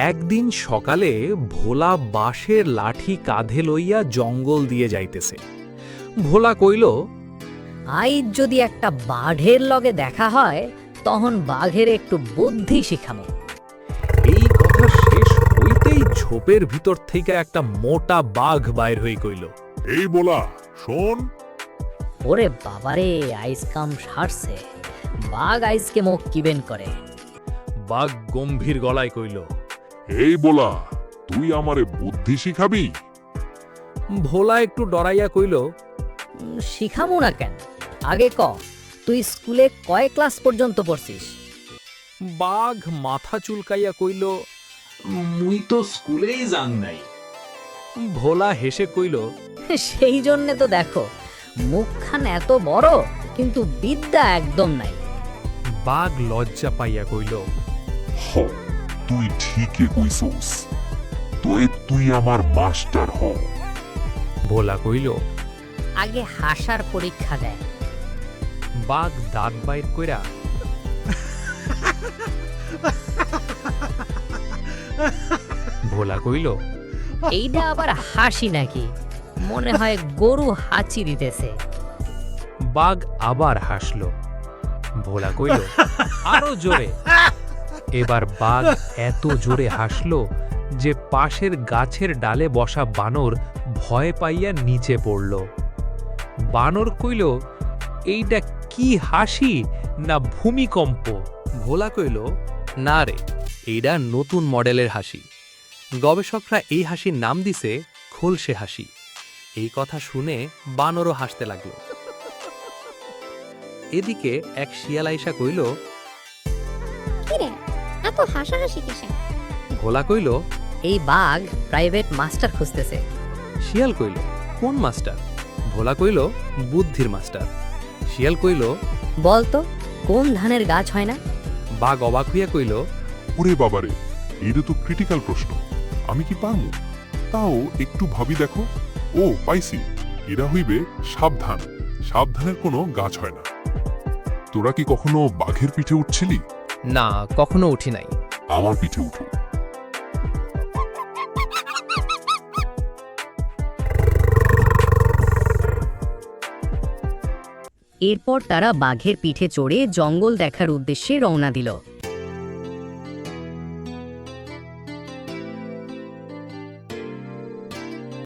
একদিন সকালে ভোলা বাঁশের লাঠি কাঁধে লইয়া জঙ্গল দিয়ে যাইতেছে। ভোলা কইল, আইজ যদি একটা বাঘের লগে দেখা হয় তখন বাঘের একটু বুদ্ধি শিখামো। এই কথা শেষ হইতেই ঝোপের ভিতর থেকে একটা মোটা বাঘ বাইর হয়ে কইল, এই বলা শোন, ওরে বাবারে, আইস কাম সারছে, বাঘ আইসকে মুখ কিবেন করে। বাঘ গম্ভীর গলায় কইল, এই বলা তুই আমারে বুদ্ধি শিখাবি? ভোলা একটু ডরাইয়া কইল, শিখামো না কেন, আগে ক তুই স্কুলে কয় ক্লাস পর্যন্ত পড়ছিস? বাঘ মাথা চুলকাইয়া কইল, মুই তো স্কুলেই যান নাই। ভোলা হেসে কইল, সেই জন্যে তো দেখো মুখখান এত বড় কিন্তু বিদ্যা একদম নাই। বাঘ লজ্জা পাইয়া কইল, হ তুই ঠিকই কইছস, তুই আমার মাস্টার হ। ভোলা কইল, আগে হাসার পরীক্ষা দেয়। বাঘ দাঁত বাইর কইরা ভোলা কইল, এইটা আবার হাসি নাকি, মনে হয় গরু হাঁচি দিতেছে। বাঘ আবার হাসল। ভোলা কইল, আরো জোরে। এবার বাঘ এত জোরে হাসল যে পাশের গাছের ডালে বসা বানর ভয় পাইয়া নিচে পড়ল। বানর কইল, এইটা কি হাসি না ভূমিকম্প? ভোলা কইল, না রে, এইটা নতুন মডেলের হাসি। গবেষকরা এই হাসির নাম দিছে খোলসে হাসি। এই কথা শুনে বানরও হাসতে লাগলো। এদিকে এক শিয়াল আইসা কইল, কিরে এত হাসাহাসি কিসে? ভোলা কইল, এই বাঘ প্রাইভেট মাস্টার খুঁজতেছে। শিয়াল কইল, কোন মাস্টার? ভোলা কইল, বুদ্ধির মাস্টার। শিয়াল কইল, বলতো কোন ধানের গাছ হয় না? বাঘ অবাক হইয়া কইল, ওরে বাবারে, এটা তো ক্রিটিক্যাল প্রশ্ন, আমি কি পারমু? তাও একটু ভাবি দেখো। ও পাইছি, এরা হইবে সাবধান, সাবধানের কোনো গাছ হয় না। তোরা কি কখনো বাঘের পিঠে উঠছিলি? না, কখনো উঠি নাই। আমার পিঠে উঠো। এরপর তারা বাঘের পিঠে চড়ে জঙ্গল দেখার উদ্দেশ্যে রওনা দিল।